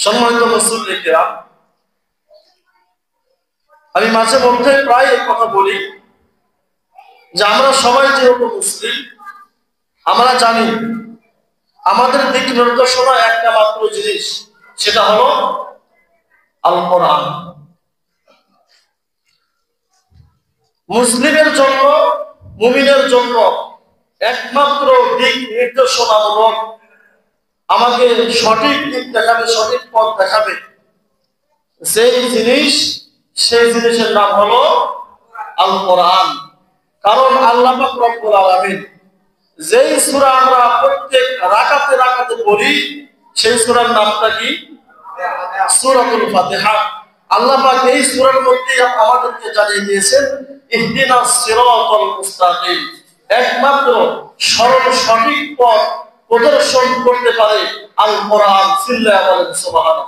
সম্মানিত মুসল্লিরা, আমি মাঝে মধ্যে প্রায় এই কথা বলি যে আমরা সবাই যেহেতু মুসলিম, আমরা জানি আমাদের দিক নির্দেশনা একটা মাত্র জিনিস, সেটা হলো আল কোরআন। মুসলিমের জন্য, মুমিনের জন্য একমাত্র দিক নির্দেশনামূলক, আমাকে সঠিক দিক দেখাবে, সঠিক পথ দেখাবে সেই জিনিসের নাম হলো আল কোরআন। কারণ আল্লাহ পাক রব্বুল আলামিন যেই সূরা আমরা প্রত্যেক রাকাতে পড়ি, সেই সূরার নামটা কি? সূরাতুল ফাতিহা। আল্লাহ পাক এই সূরার মধ্যে আমাদেরকে জানিয়ে দিয়েছেন ইহদিনাস সিরাতাল মুস্তাকিম। একমাত্র সরল সঠিক পথ প্রদর্শন করতে পারে আল কোরআন। সিল্লাহ বলেন সুবহানাল্লাহ।